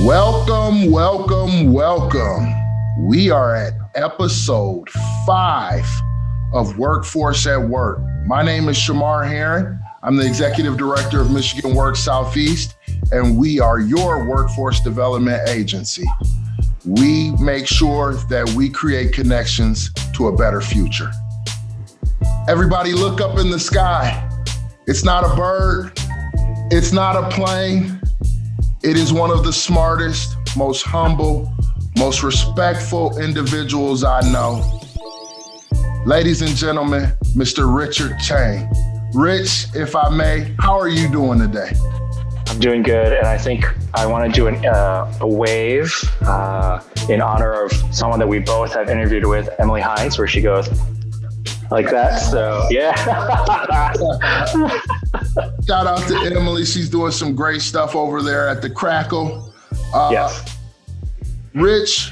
Welcome, welcome, welcome. We are at episode 5 of Workforce at Work. My name is Shamar Heron. I'm the Executive Director of Michigan Works Southeast, and we are your workforce development agency. We make sure that we create connections to a better future. Everybody look up in the sky. It's not a bird. It's not a plane. It is one of the smartest, most humble, most respectful individuals I know. Ladies and gentlemen, Mr. Richard Chang. Rich, if I may, how are you doing today? I'm doing good, and I think I want to do a wave in honor of someone that we both have interviewed with, Emily Hines, where she goes like that. So, yeah. Shout out to Emily. She's doing some great stuff over there at the Crackle. Yes. Rich,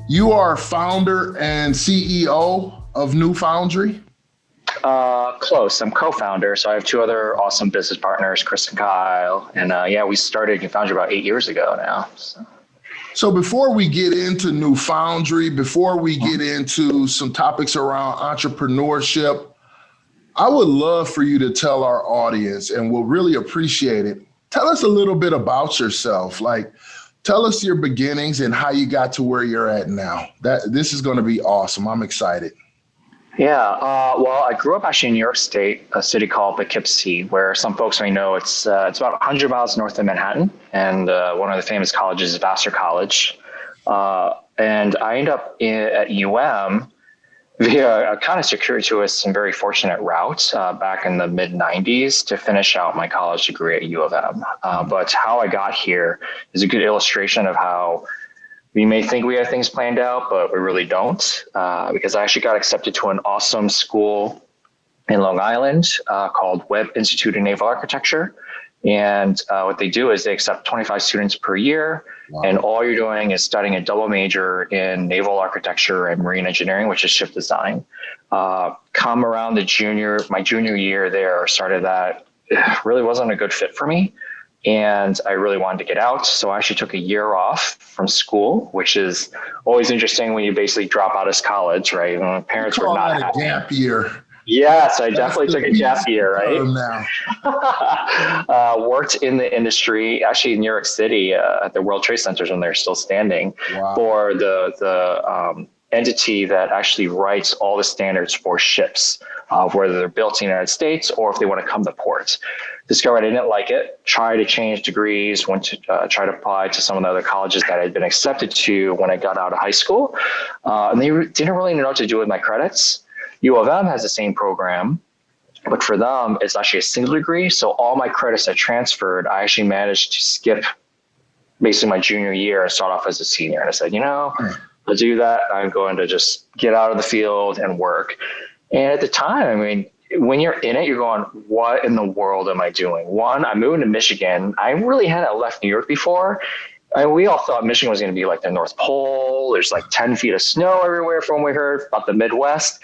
you are founder and CEO of New Foundry? Close. I'm co-founder, so I have 2 other awesome business partners, Chris and Kyle. And we started New Foundry about 8 years ago now. So before we get into New Foundry, before we get into some topics around entrepreneurship, I would love for you to tell our audience, and we'll really appreciate it. Tell us a little bit about yourself. Like, tell us your beginnings and how you got to where you're at now. This is going to be awesome. I'm excited. Yeah. Well, I grew up actually in New York State, a city called Poughkeepsie, where some folks may know it's about 100 miles north of Manhattan, and one of the famous colleges is Vassar College. And I ended up at UM via a kind of circuitous and very fortunate route back in the mid-90s to finish out my college degree at U of M. But how I got here is a good illustration of how we may think we have things planned out, but we really don't, because I actually got accepted to an awesome school in Long Island called Webb Institute of Naval Architecture. And what they do is they accept 25 students per year. Wow. And all you're doing is studying a double major in naval architecture and marine engineering, which is ship design. Come around my junior year there, started that, it really wasn't a good fit for me. And I really wanted to get out. So I actually took a year off from school, which is always interesting when you basically drop out of college, right? When my parents were not happy. A gap year. Yes, I definitely took a gap year, right? Worked in the industry, actually in New York City at the World Trade Centers when they're still standing. Wow. For the entity that actually writes all the standards for ships, whether they're built in the United States or if they want to come to port. Discovered I didn't like it, tried to change degrees, went to try to apply to some of the other colleges that I had been accepted to when I got out of high school. And they didn't really know what to do with my credits. U of M has the same program, but for them, it's actually a single degree. So all my credits that transferred, I actually managed to skip basically my junior year and start off as a senior. And I said, I'll do that. I'm going to just get out of the field and work. And at the time, I mean, when you're in it, you're going, what in the world am I doing? One, I'm moving to Michigan. I really hadn't left New York before. We all thought Michigan was going to be like the North Pole. There's like 10 feet of snow everywhere from what we heard about the Midwest.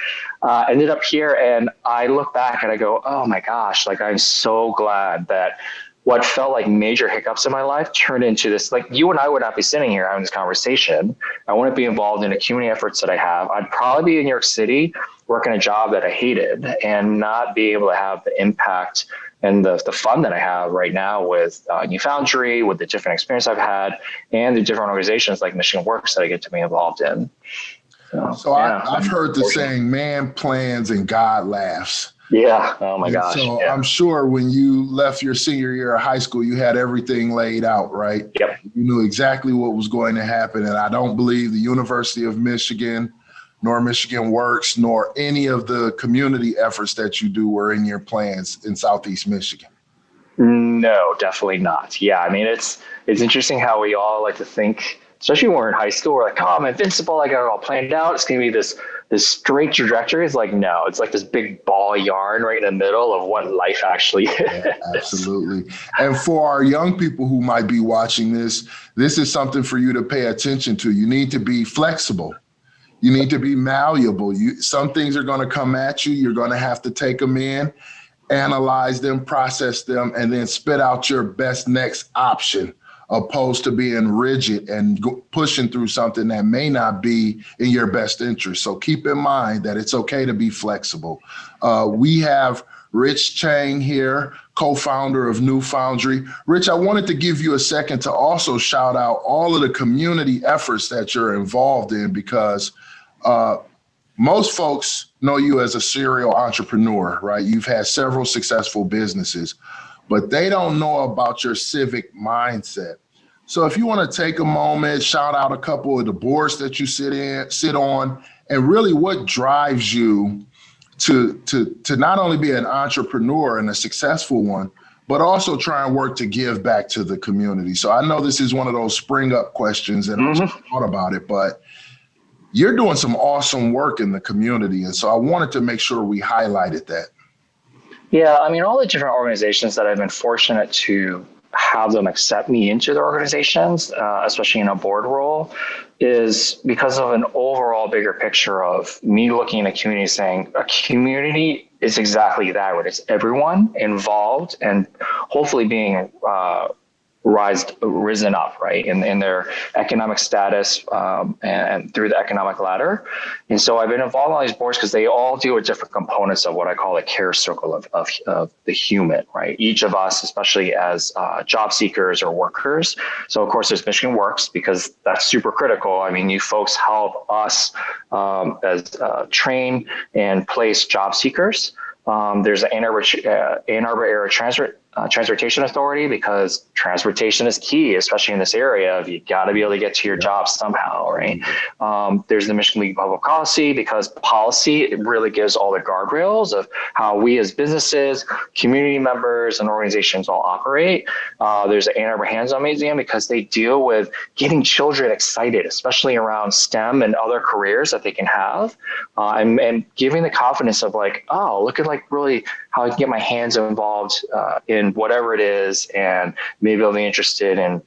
Ended up here and I look back and I go, oh my gosh, like I'm so glad that what felt like major hiccups in my life turned into this. Like you and I would not be sitting here having this conversation. I wouldn't be involved in the community efforts that I have. I'd probably be in New York City working a job that I hated and not be able to have the impact and the fun that I have right now with New Foundry, with the different experience I've had, and the different organizations like Michigan Works that I get to be involved in. So I've heard the saying, man plans and God laughs. Yeah. Oh my gosh. So yeah. I'm sure when you left your senior year of high school, you had everything laid out, right? Yep. You knew exactly what was going to happen. And I don't believe the University of Michigan, nor Michigan Works, nor any of the community efforts that you do were in your plans in Southeast Michigan. No, definitely not. Yeah. I mean, it's interesting how we all like to think, especially when we're in high school, we're like, oh, I'm invincible. I got it all planned out. It's going to be this straight trajectory. It's like, no, it's like this big ball of yarn right in the middle of what life actually is. Yeah, absolutely. And for our young people who might be watching this is something for you to pay attention to. You need to be flexible. You need to be malleable. Some things are going to come at you. You're going to have to take them in, analyze them, process them, and then spit out your best next option opposed to being rigid and pushing through something that may not be in your best interest. So keep in mind that it's okay to be flexible. We have Rich Chang here, co-founder of New Foundry. Rich, I wanted to give you a second to also shout out all of the community efforts that you're involved in, because most folks know you as a serial entrepreneur, right? You've had several successful businesses, but they don't know about your civic mindset. So if you want to take a moment, shout out a couple of the boards that you sit on, and really what drives you to not only be an entrepreneur and a successful one, but also try and work to give back to the community. So I know this is one of those spring up questions, and I've thought about it, but you're doing some awesome work in the community. And so I wanted to make sure we highlighted that. Yeah, I mean, all the different organizations that I've been fortunate to have them accept me into their organizations, especially in a board role, is because of an overall bigger picture of me looking at a community saying a community is exactly that, where it's everyone involved and hopefully being risen up, right, in their economic status and through the economic ladder. And so I've been involved in all these boards because they all deal with different components of what I call a care circle of the human, right? Each of us, especially as job seekers or workers. So of course there's Michigan Works, because that's super critical. I mean, you folks help us as train and place job seekers. There's the Ann Arbor Area Transportation Authority, because transportation is key, especially in this area. You got to be able to get to your job somehow, right? There's the Michigan League of Public Policy, because policy, it really gives all the guardrails of how we as businesses, community members, and organizations all operate. There's the Ann Arbor Hands-On Museum, because they deal with getting children excited, especially around STEM and other careers that they can have, and giving the confidence of like, oh, look at like really how I can get my hands involved in whatever it is, and maybe I'll be interested in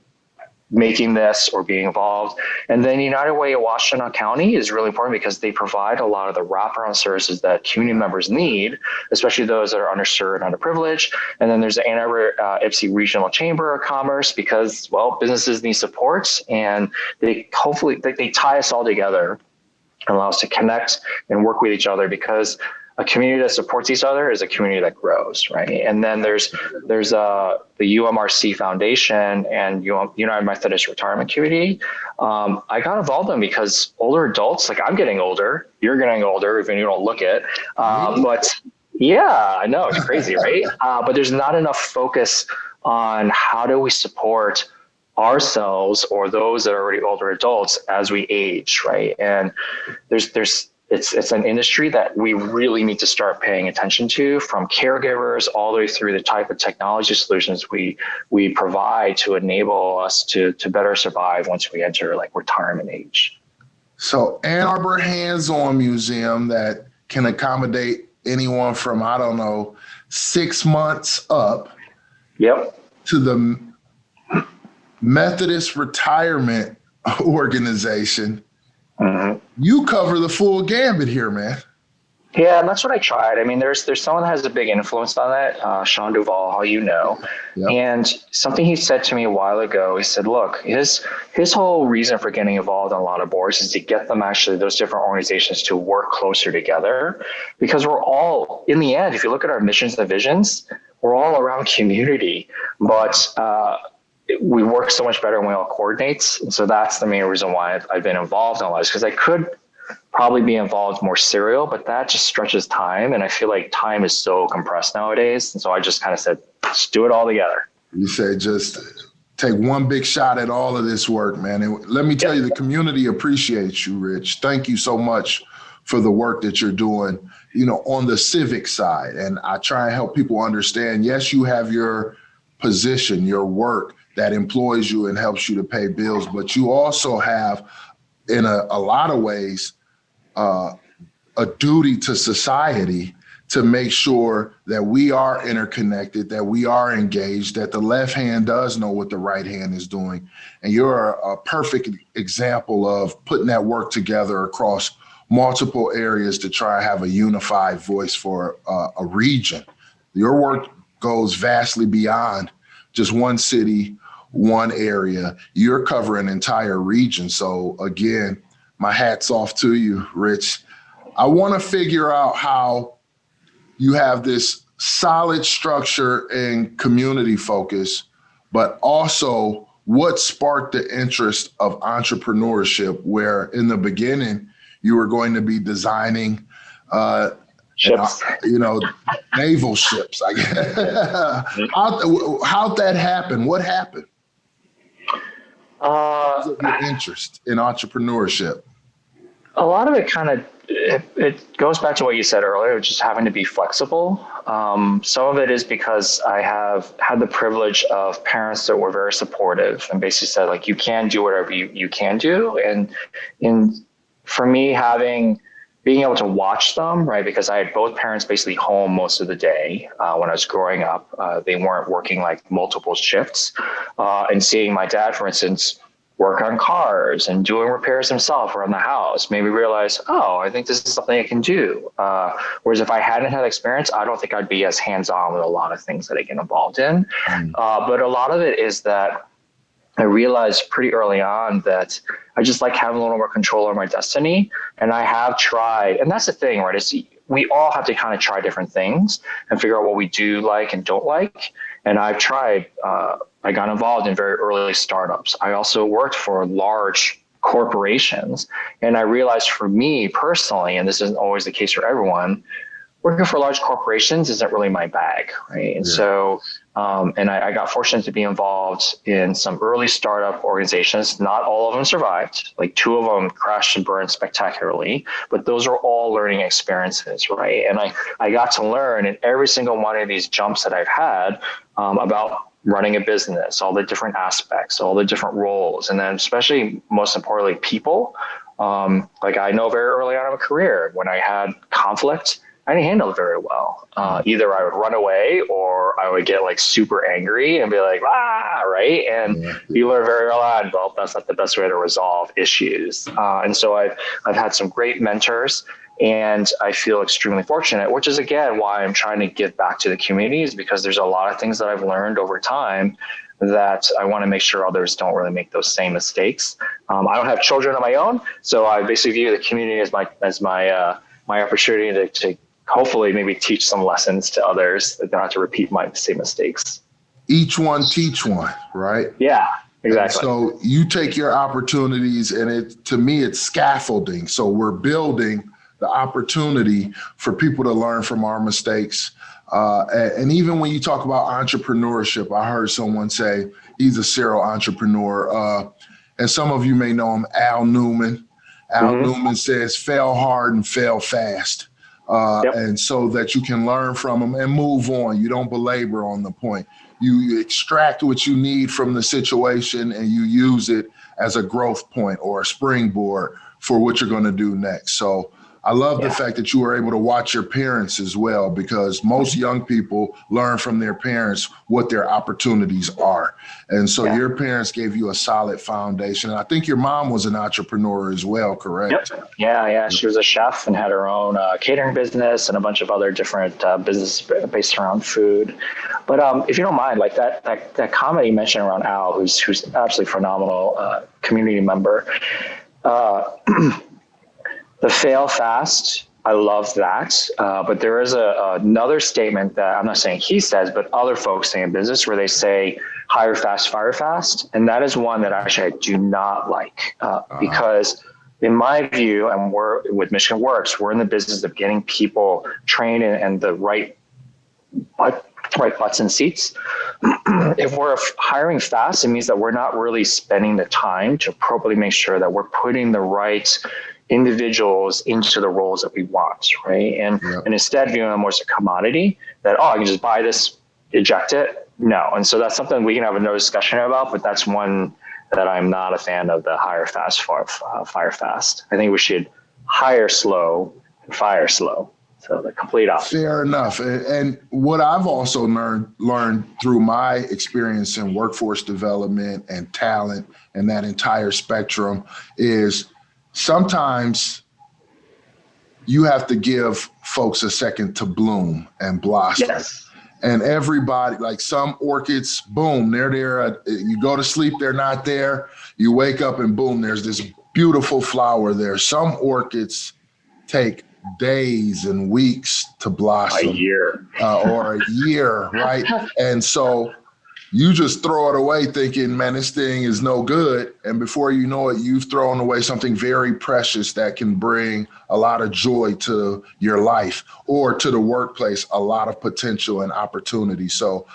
making this or being involved. And then United Way of Washtenaw County is really important, because they provide a lot of the wraparound services that community members need, especially those that are underserved and underprivileged. And then there's the Ann Arbor Ypsi Regional Chamber of Commerce, because, well, businesses need supports, and they hopefully they tie us all together and allow us to connect and work with each other, because a community that supports each other is a community that grows, right? And then there's the UMRC Foundation and United Methodist Retirement Community. I got involved in because older adults, like I'm getting older, you're getting older, even you don't look it. But yeah, I know, it's crazy, right? But there's not enough focus on how do we support ourselves or those that are already older adults as we age, right? And it's an industry that we really need to start paying attention to, from caregivers all the way through the type of technology solutions we provide to enable us to better survive once we enter like retirement age. So Ann Arbor Hands-On Museum that can accommodate anyone from, I don't know, 6 months up. Yep. To the Methodist Retirement Organization. Mm-hmm. You cover the full gambit here, man. Yeah, and that's what I tried. I mean, there's someone that has a big influence on that, Sean Duvall, how you know. Yep. And something he said to me a while ago, he said, look, his whole reason for getting involved in a lot of boards is to get them actually, those different organizations, to work closer together, because we're all, in the end, if you look at our missions and visions, we're all around community, but we work so much better when we all coordinate. And so that's the main reason why I've been involved in all this, because I could probably be involved more serial, but that just stretches time. And I feel like time is so compressed nowadays. And so I just kind of said, let's do it all together. You say just take one big shot at all of this work, man. And let me tell you, the community appreciates you, Rich. Thank you so much for the work that you're doing, you know, on the civic side. And I try and help people understand, yes, you have your position, your work that employs you and helps you to pay bills, but you also have, in a lot of ways, a duty to society to make sure that we are interconnected, that we are engaged, that the left hand does know what the right hand is doing. And you're a perfect example of putting that work together across multiple areas to try and have a unified voice for a region. Your work goes vastly beyond just one city one area. You're covering an entire region. So again, my hat's off to you, Rich. I want to figure out how you have this solid structure and community focus, but also what sparked the interest of entrepreneurship, where in the beginning you were going to be designing ships, naval ships. I guess. How'd that happen? What happened? Because of your interest in entrepreneurship. A lot of it kind of it goes back to what you said earlier, just having to be flexible. Some of it is because I have had the privilege of parents that were very supportive and basically said, like, you can do whatever you can do. And for me, being able to watch them, right, because I had both parents basically home most of the day when I was growing up. They weren't working like multiple shifts. And seeing my dad, for instance, work on cars and doing repairs himself around the house made me realize, I think this is something I can do. Whereas if I hadn't had experience, I don't think I'd be as hands-on with a lot of things that I get involved in. But a lot of it is that I realized pretty early on that I just like having a little more control over my destiny. And I have tried, and that's the thing, right? Is we all have to kind of try different things and figure out what we do like and don't like. And I've tried, I got involved in very early startups. I also worked for large corporations. And I realized for me personally, and this isn't always the case for everyone, working for large corporations isn't really my bag, right? And so, and I got fortunate to be involved in some early startup organizations. Not all of them survived. Like 2 of them crashed and burned spectacularly, but those are all learning experiences, right? And I got to learn in every single one of these jumps that I've had about running a business, all the different aspects, all the different roles, and then especially most importantly, people. Like I know very early on in my career, when I had conflict, I didn't handle it very well. Either I would run away or I would get like super angry and be like, right? And you learn very early on, well, that's not the best way to resolve issues. And so I've had some great mentors, and I feel extremely fortunate, which is again why I'm trying to give back to the communities, because there's a lot of things that I've learned over time that I want to make sure others don't really make those same mistakes. I don't have children of my own, so I basically view the community as my opportunity to hopefully maybe teach some lessons to others that don't have to repeat my same mistakes. Each one teach one, right? Yeah, exactly. And so you take your opportunities, and to me, it's scaffolding. So we're building the opportunity for people to learn from our mistakes. And even when you talk about entrepreneurship, I heard someone say he's a serial entrepreneur. And some of you may know him, Al Newman. Al Newman says, fail hard and fail fast. And so that you can learn from them and move on. You don't belabor on the point. You extract what you need from the situation and you use it as a growth point or a springboard for what you're going to do next. So I love the fact that you were able to watch your parents as well, because most young people learn from their parents what their opportunities are. And so your parents gave you a solid foundation. And I think your mom was an entrepreneur as well, correct? Yep. Yeah. She was a chef and had her own catering business and a bunch of other different businesses based around food. But if you don't mind, like that comment you mentioned around Al, who's absolutely phenomenal community member, the fail fast, I love that. But there is another statement that I'm not saying he says, but other folks say in business where they say hire fast, fire fast. And that is one that actually I do not like because in my view, and we're with Michigan Works, we're in the business of getting people trained and the right butts and seats. If we're hiring fast, it means that we're not really spending the time to appropriately make sure that we're putting the right individuals into the roles that we want, right? And instead viewing them more as a commodity that, I can just buy this, eject it. No. And so that's something we can have another discussion about, but that's one that I'm not a fan of, the hire fast, fire fast. I think we should hire slow and fire slow. So the complete opposite. Fair enough. And what I've also learned through my experience in workforce development and talent and that entire spectrum is sometimes you have to give folks a second to bloom and blossom. Yes. And everybody, like some orchids, boom, they're there. You go to sleep, they're not there. You wake up and boom, there's this beautiful flower there. Some orchids take days and weeks to blossom. A year. Or a year, right? And so you just throw it away thinking, man, this thing is no good. And before you know it, you've thrown away something very precious that can bring a lot of joy to your life or to the workplace, a lot of potential and opportunity. So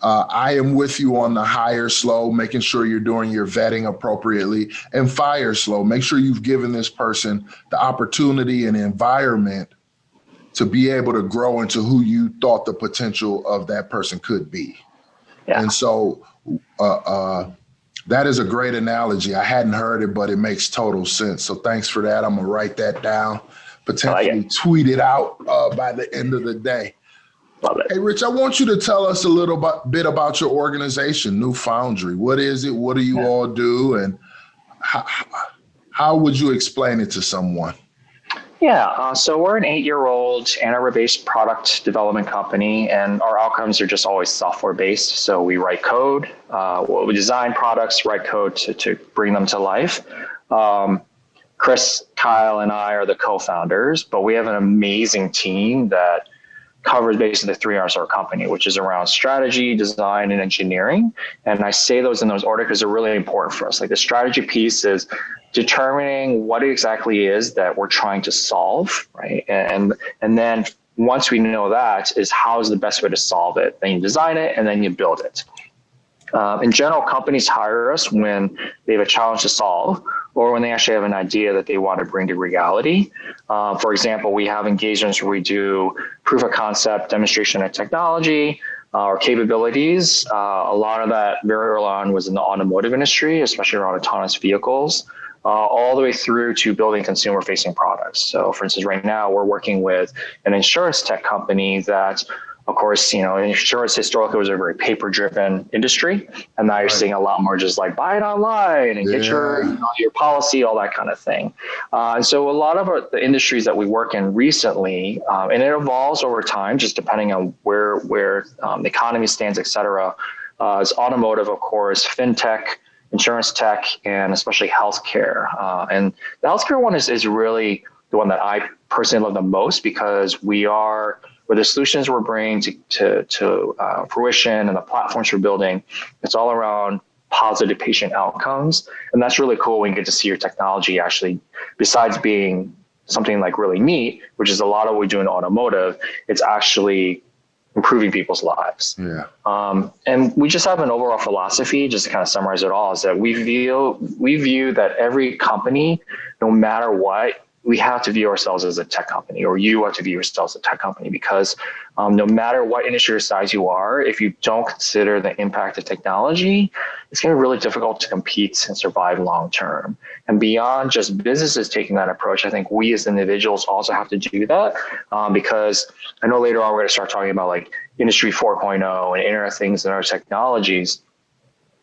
I am with you on the hire slow, making sure you're doing your vetting appropriately, and fire slow. Make sure you've given this person the opportunity and environment to be able to grow into who you thought the potential of that person could be. Yeah. And so that is a great analogy. I hadn't heard it, but it makes total sense. So thanks for that. I'm going to write that down, potentially tweet it out by the end of the day. Love it. Hey, Rich, I want you to tell us a little bit about your organization, New Foundry. What is it? What do you all do? And how would you explain it to someone? Yeah, so we're an 8-year-old Ann Arbor-based product development company, and our outcomes are just always software-based. So we write code, we design products, write code to bring them to life. Chris, Kyle, and I are the co-founders, but we have an amazing team that covers basically the 3 R's of our company, which is around strategy, design, and engineering. And I say those in those order because they're really important for us. Like the strategy piece is determining what it exactly is that we're trying to solve, right? And then once we know that, is how's the best way to solve it. Then you design it and then you build it. In general, companies hire us when they have a challenge to solve or when they actually have an idea that they want to bring to reality. For example, we have engagements where we do proof of concept, demonstration of technology, or capabilities. A lot of that very early on was in the automotive industry, especially around autonomous vehicles, all the way through to building consumer-facing products. So for instance, right now we're working with an insurance tech company that, of course, insurance historically was a very paper-driven industry, and now you're seeing a lot more just like buy it online and get your policy, all that kind of thing. And so a lot of the industries that we work in recently, and it evolves over time, just depending on where the economy stands, et cetera, is automotive, of course, fintech, insurance tech, and especially healthcare. And the healthcare one is really the one that I personally love the most because where the solutions we're bringing to fruition and the platforms we're building, it's all around positive patient outcomes. And that's really cool when you get to see your technology actually, besides being something like really neat, which is a lot of what we do in automotive, it's actually improving people's lives. Yeah. And we just have an overall philosophy, just to kind of summarize it all, is that we view that every company, no matter what, we have to view ourselves as a tech company, or you have to view yourselves as a tech company, because no matter what industry or size you are, if you don't consider the impact of technology, it's going to be really difficult to compete and survive long term. And beyond just businesses taking that approach, I think we as individuals also have to do that, because I know later on we're going to start talking about like Industry 4.0 and Internet of Things and other technologies.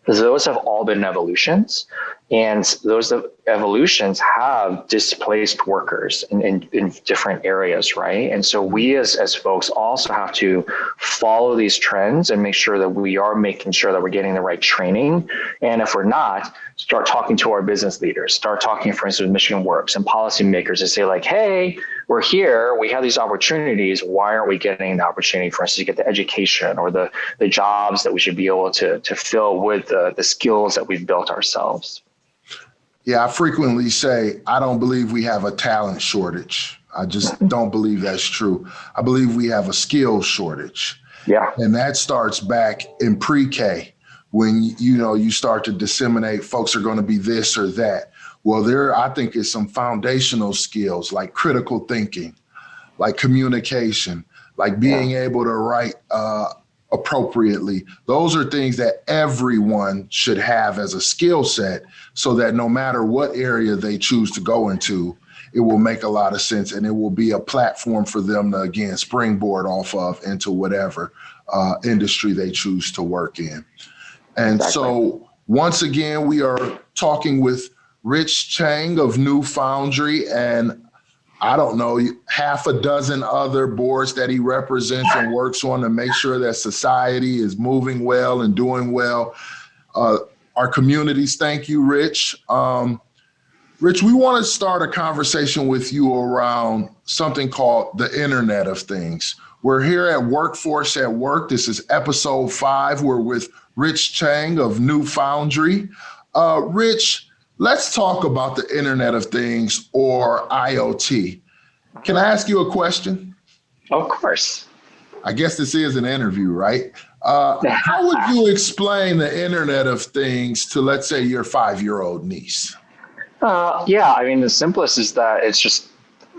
Those have all been evolutions, and those evolutions have displaced workers in different areas, right? And so we as folks also have to follow these trends and make sure that we are making sure that we're getting the right training. And if we're not, start talking to our business leaders, start talking, for instance, with Michigan Works and policymakers to say like, hey, we're here, we have these opportunities. Why aren't we getting the opportunity for us to get the education or the jobs that we should be able to fill with the skills that we've built ourselves? Yeah, I frequently say, I don't believe we have a talent shortage. I just don't believe that's true. I believe we have a skill shortage. Yeah. And that starts back in pre-K when, you start to disseminate folks are going to be this or that. Well, I think it's some foundational skills like critical thinking, like communication, like being able to write appropriately. Those are things that everyone should have as a skill set so that no matter what area they choose to go into, it will make a lot of sense and it will be a platform for them to, again, springboard off of into whatever industry they choose to work in. And so once again, we are talking with Rich Chang of New Foundry, and I don't know, half a dozen other boards that he represents and works on to make sure that society is moving well and doing well. Our communities, thank you, Rich. Rich, we want to start a conversation with you around something called the Internet of Things. We're here at Workforce at Work. This is episode 5. We're with Rich Chang of New Foundry. Rich, let's talk about the Internet of Things, or IoT. Can I ask you a question? Of course. I guess this is an interview, right? How would you explain the Internet of Things to, let's say, your 5-year-old niece? Yeah, I mean, the simplest is that it's just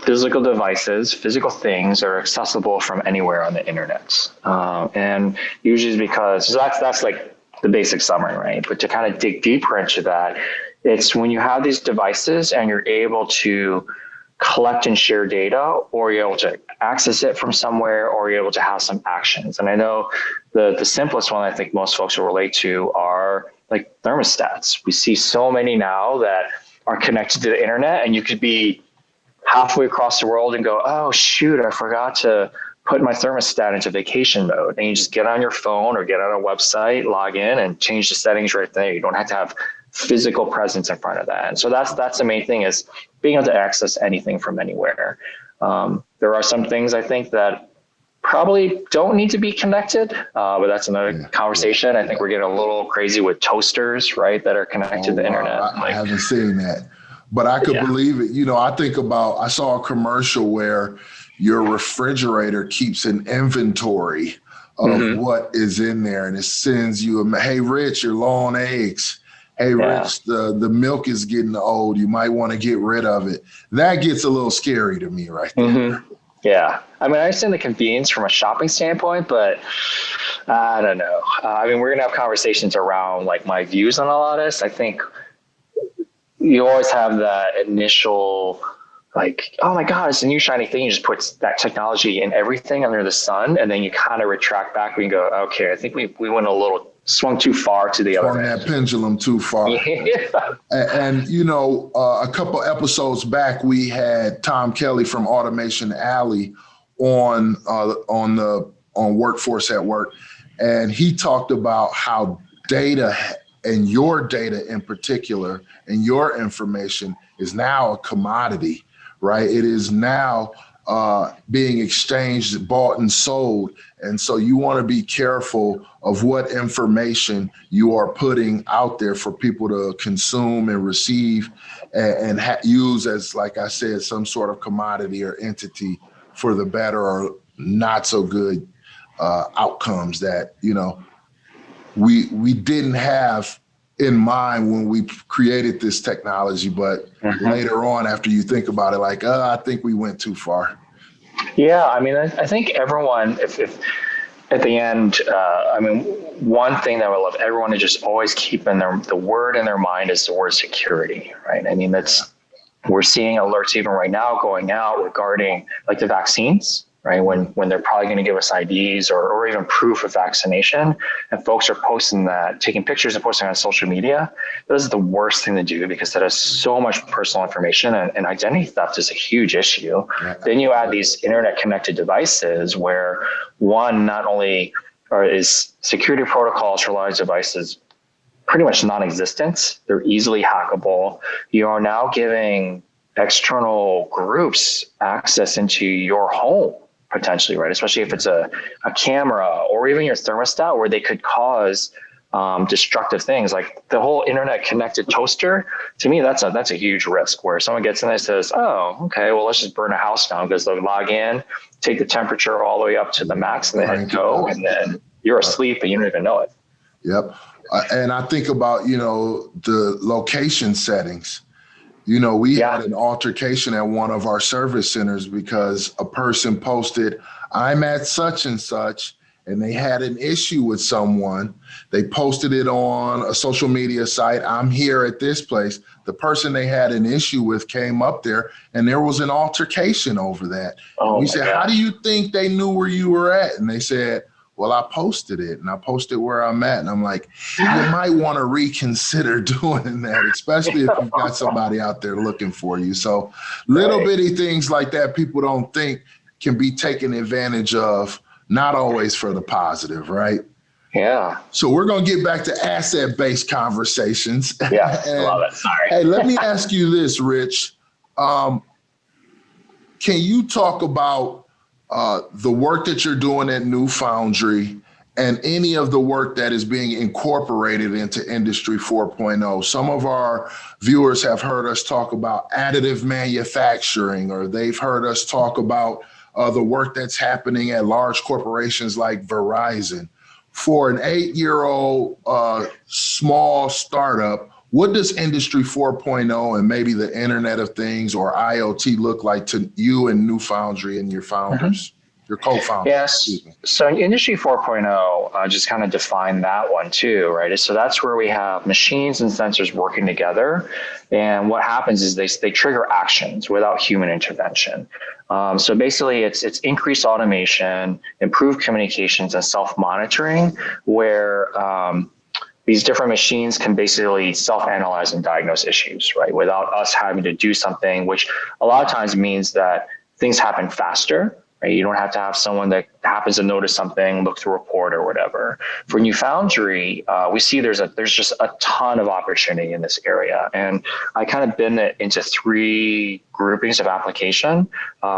physical devices, physical things are accessible from anywhere on the internet. And usually it's because, so that's like the basic summary, right? But to kind of dig deeper into that, it's when you have these devices and you're able to collect and share data, or you're able to access it from somewhere, or you're able to have some actions. And I know the simplest one I think most folks will relate to are like thermostats. We see so many now that are connected to the internet, and you could be halfway across the world and go, oh shoot, I forgot to put my thermostat into vacation mode. And you just get on your phone or get on a website, log in and change the settings right there. You don't have to have physical presence in front of that. And so that's the main thing, is being able to access anything from anywhere. There are some things I think that probably don't need to be connected, but that's another conversation. I think we're getting a little crazy with toasters, right, that are connected to the internet. I haven't seen that, but I could believe it. I saw a commercial where your refrigerator keeps an inventory of what is in there, and it sends you hey, Rich, you're low on eggs. Hey, Rich, the milk is getting old. You might want to get rid of it. That gets a little scary to me right there. Yeah. I mean, I understand the convenience from a shopping standpoint, but I don't know. I mean, we're going to have conversations around like my views on all of this. I think you always have that initial like, oh my God, it's a new shiny thing. You just put that technology in everything under the sun, and then you kind of retract back and go, okay, I think we went swung too far to the other end. That pendulum too far. And a couple episodes back, we had Tom Kelly from Automation Alley on Workforce at Work, and he talked about how data, and your data in particular, and your information is now a commodity, right? It is now being exchanged, bought and sold. And so you want to be careful of what information you are putting out there for people to consume and receive and use as, like I said, some sort of commodity or entity for the better or not so good outcomes that, we didn't have in mind when we created this technology, but later on, after you think about it, like, I think we went too far. Yeah, I mean, I think everyone, if at the end, one thing that I would love everyone to just always keep in the word in their mind is the word security, right? I mean, we're seeing alerts even right now going out regarding like the vaccines, right? When they're probably going to give us IDs or even proof of vaccination, and folks are posting that, taking pictures and posting on social media. This is the worst thing to do, because that has so much personal information, and identity theft is a huge issue. Yeah. Then you add these internet connected devices where not only is security protocols for large devices pretty much non-existent, they're easily hackable. You are now giving external groups access into your home, potentially, right? Especially if it's a camera or even your thermostat, where they could cause destructive things. Like the whole internet connected toaster, to me, that's a huge risk, where someone gets in there and says, oh, okay, well, let's just burn a house down, because they'll log in, take the temperature all the way up to the max, and then go, and then you're asleep and you don't even know it. Yep. And I think about, the location settings. We had an altercation at one of our service centers because a person posted, I'm at such and such, and they had an issue with someone. They posted it on a social media site. I'm here at this place. The person they had an issue with came up there, and there was an altercation over that. We said, how do you think they knew where you were at? And they said, Well, I posted it and I posted where I'm at. And I'm like, you might want to reconsider doing that, especially if you've got somebody out there looking for you. So little bitty things like that people don't think can be taken advantage of, not always for the positive, right? Yeah. So we're going to get back to asset-based conversations. Yeah, I love it. Sorry. Hey, let me ask you this, Rich. Can you talk about the work that you're doing at New Foundry and any of the work that is being incorporated into Industry 4.0? Some of our viewers have heard us talk about additive manufacturing, or they've heard us talk about the work that's happening at large corporations like Verizon. For an 8-year-old small startup, what does Industry 4.0 and maybe the Internet of Things or IoT look like to you and New Foundry and your founders, your co-founders? Yes. So Industry 4.0, just kind of define that one too, right? So that's where we have machines and sensors working together. And what happens is they trigger actions without human intervention. So basically it's increased automation, improved communications, and self-monitoring, where these different machines can basically self-analyze and diagnose issues, right? Without us having to do something, which a lot of times means that things happen faster, right? You don't have to have someone that happens to notice something, look through a report or whatever. For New Foundry, we see there's just a ton of opportunity in this area. And I kind of been into 3 groupings of application.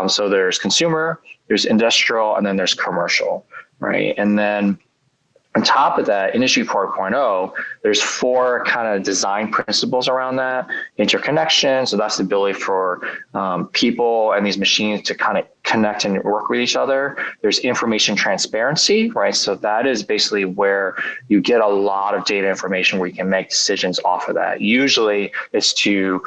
So there's consumer, there's industrial, and then there's commercial, right? And then on top of that, Industry 4.0, there's 4 kind of design principles around that. Interconnection, so that's the ability for people and these machines to kind of connect and work with each other. There's information transparency, right? So that is basically where you get a lot of data information where you can make decisions off of that. Usually it's to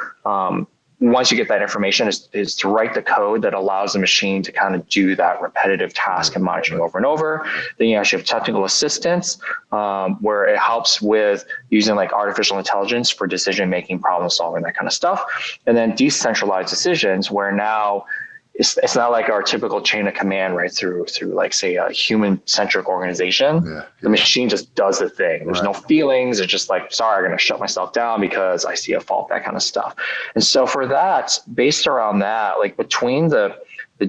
once you get that information, is to write the code that allows the machine to kind of do that repetitive task and monitoring over and over. Then you actually have technical assistance, where it helps with using like artificial intelligence for decision-making, problem solving, that kind of stuff. And then decentralized decisions, where now it's not like our typical chain of command right through like, say, a human-centric organization. The machine just does the thing. There's no feelings. It's just like, sorry, I'm going to shut myself down because I see a fault, that kind of stuff. And so for that, based around that, like between the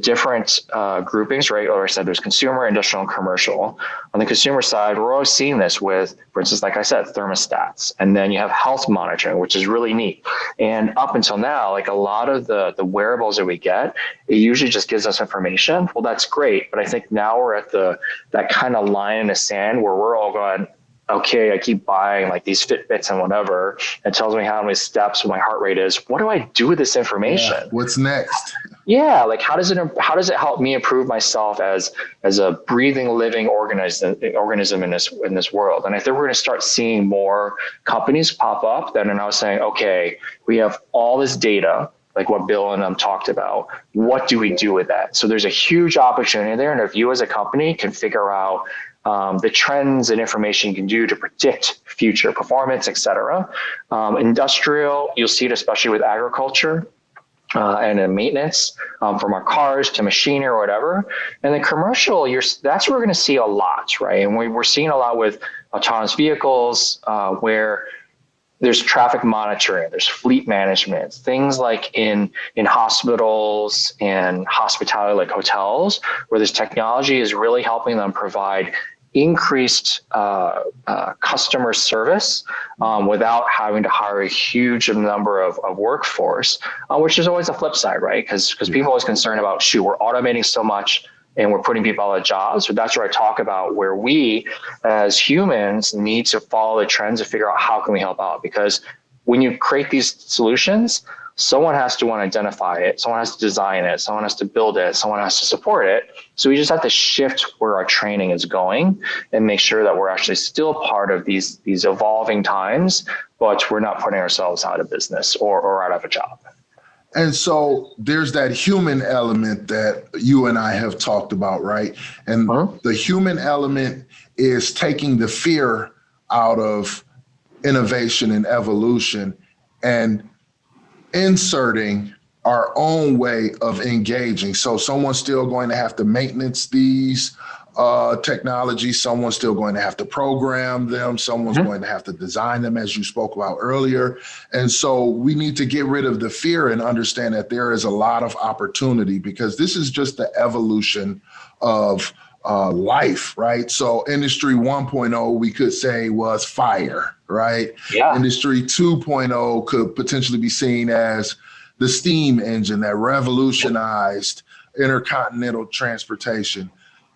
different groupings, right? Or I said there's consumer, industrial, and commercial. On the consumer side, we're always seeing this with, for instance, like I said, thermostats. And then you have health monitoring, which is really neat. And up until now, like a lot of the wearables that we get, it usually just gives us information. Well, that's great. But I think now we're at that kind of line in the sand where we're all going, okay, I keep buying like these Fitbits and whatever. It tells me how many steps my heart rate is. What do I do with this information? Yeah. What's next? Yeah, like how does it help me improve myself as a breathing, living organism in this world? And I think we're going to start seeing more companies pop up that are now saying, okay, we have all this data, like what Bill and talked about. What do we do with that? So there's a huge opportunity there, and if you as a company can figure out the trends and information you can do to predict future performance, et cetera. Industrial, you'll see it especially with agriculture. And in maintenance, from our cars to machinery or whatever. And then commercial, that's where we're going to see a lot, right? And we're seeing a lot with autonomous vehicles, where there's traffic monitoring, there's fleet management, things like in hospitals and hospitality, like hotels, where this technology is really helping them provide increased customer service without having to hire a huge number of workforce, which is always a flip side, right? Because people are always concerned about, shoot, we're automating so much and we're putting people out of jobs. So that's where I talk about where we as humans need to follow the trends and figure out how can we help out. Because when you create these solutions, someone has to want to identify it, someone has to design it, someone has to build it, someone has to support it. So we just have to shift where our training is going and make sure that we're actually still part of these evolving times, but we're not putting ourselves out of business or out of a job. And so there's that human element that you and I have talked about, right? And the human element is taking the fear out of innovation and evolution and inserting our own way of engaging. So someone's still going to have to maintenance these technologies. Someone's still going to have to program them. Someone's going to have to design them, as you spoke about earlier. And so we need to get rid of the fear and understand that there is a lot of opportunity, because this is just the evolution of life, right? So industry 1.0, we could say, was fire, right? Yeah. Industry 2.0 could potentially be seen as the steam engine that revolutionized intercontinental transportation.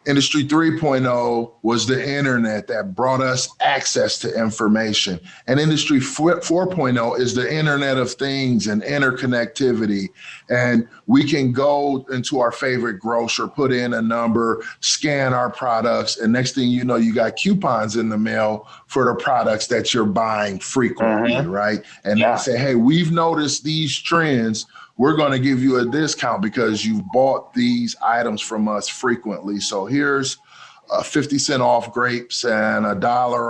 Industry 3.0 was the internet that brought us access to information. And Industry 4.0 is the Internet of Things and interconnectivity. And we can go into our favorite grocer, put in a number, scan our products, and next thing you know, you got coupons in the mail for the products that you're buying frequently, right? And they say, hey, we've noticed these trends. We're going to give you a discount because you've bought these items from us frequently. So here's 50 cents off grapes and $1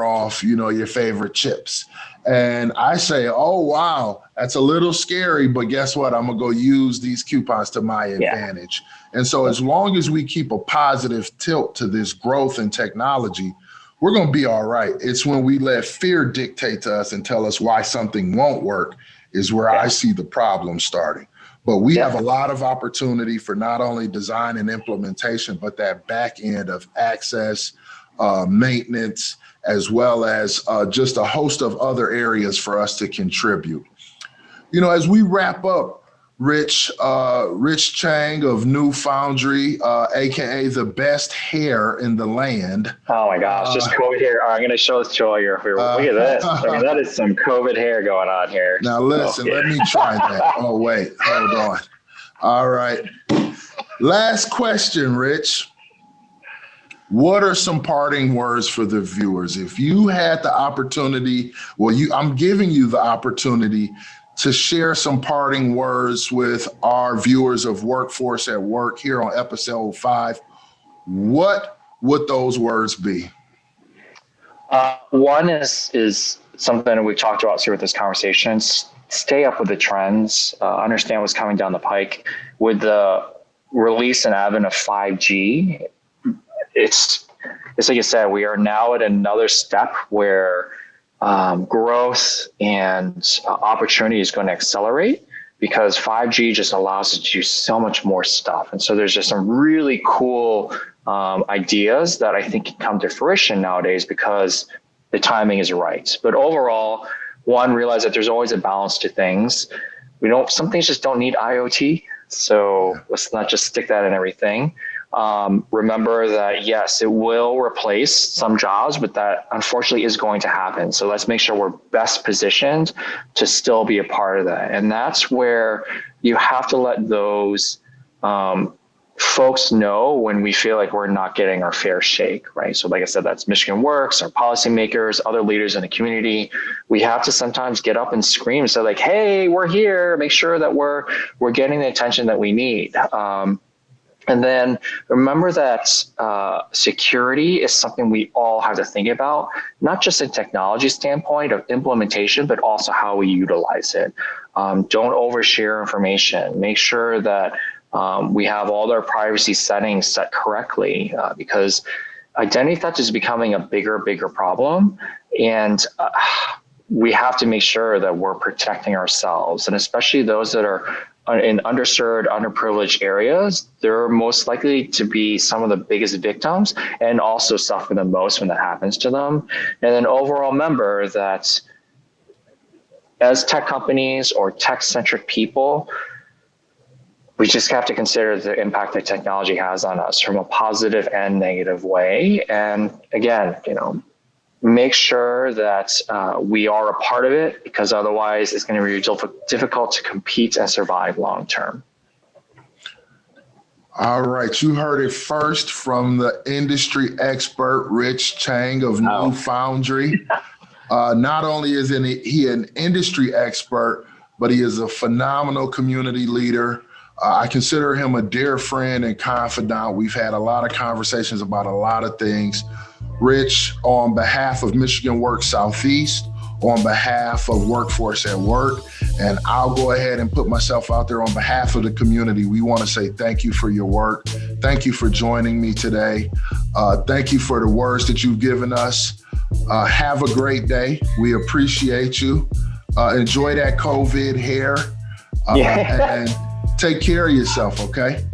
off, your favorite chips. And I say, oh, wow, that's a little scary, but guess what? I'm going to go use these coupons to my advantage. And so as long as we keep a positive tilt to this growth in technology, we're going to be all right. It's when we let fear dictate to us and tell us why something won't work is where I see the problem starting. But we have a lot of opportunity for not only design and implementation, but that back end of access, maintenance, as well as just a host of other areas for us to contribute. As we wrap up, Rich Chang of New Foundry, AKA the best hair in the land. Oh my gosh, just COVID hair. I'm going to show this to all your viewers. Look at this. I mean, that is some COVID hair going on here. Now listen, let me try that. Oh, wait, hold on. All right. Last question, Rich. What are some parting words for the viewers? If you had the opportunity, I'm giving you the opportunity to share some parting words with our viewers of Workforce at Work here on episode 5, what would those words be? One is something we've talked about here with this conversation. Stay up with the trends, understand what's coming down the pike. With the release and advent of 5G, it's like you said, we are now at another step where growth and opportunity is going to accelerate, because 5G just allows us to do so much more stuff. And so there's just some really cool ideas that I think can come to fruition nowadays because the timing is right. But overall, one, realize that there's always a balance to things. Some things just don't need IoT. So let's not just stick that in everything. Remember that, yes, it will replace some jobs, but that unfortunately is going to happen. So let's make sure we're best positioned to still be a part of that. And that's where you have to let those folks know when we feel like we're not getting our fair shake, right? So like I said, that's Michigan Works, our policymakers, other leaders in the community. We have to sometimes get up and scream and say like, hey, we're here, make sure that we're getting the attention that we need. And then remember that security is something we all have to think about, not just a technology standpoint of implementation, but also how we utilize it. Don't overshare information. Make sure that we have all our privacy settings set correctly, because identity theft is becoming a bigger problem. And we have to make sure that we're protecting ourselves, and especially those that are in underserved, underprivileged areas. They're most likely to be some of the biggest victims and also suffer the most when that happens to them. And then overall, remember that as tech companies or tech-centric people, we just have to consider the impact that technology has on us from a positive and negative way. And again, make sure that we are a part of it, because otherwise it's going to be difficult to compete and survive long term. All right, you heard it first from the industry expert, Rich Chang of New Foundry. Not only is he an industry expert, but he is a phenomenal community leader. I consider him a dear friend and confidant. We've had a lot of conversations about a lot of things. Rich, on behalf of Michigan Works Southeast, on behalf of Workforce at Work. And I'll go ahead and put myself out there on behalf of the community. We want to say thank you for your work. Thank you for joining me today. Thank you for the words that you've given us. Have a great day. We appreciate you. Enjoy that COVID hair. And take care of yourself, okay?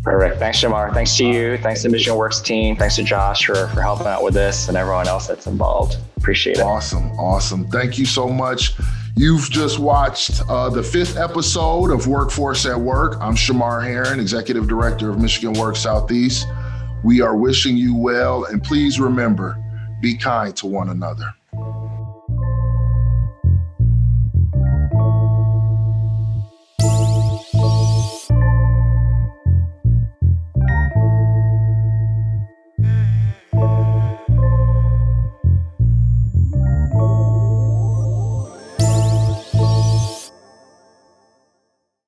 Perfect. Thanks, Shamar. Thanks to you. Thanks to Michigan Works team. Thanks to Josh for helping out with this and everyone else that's involved. Appreciate it. Awesome. Thank you so much. You've just watched the 5th episode of Workforce at Work. I'm Shamar Heron, Executive Director of Michigan Works Southeast. We are wishing you well, and please remember, be kind to one another.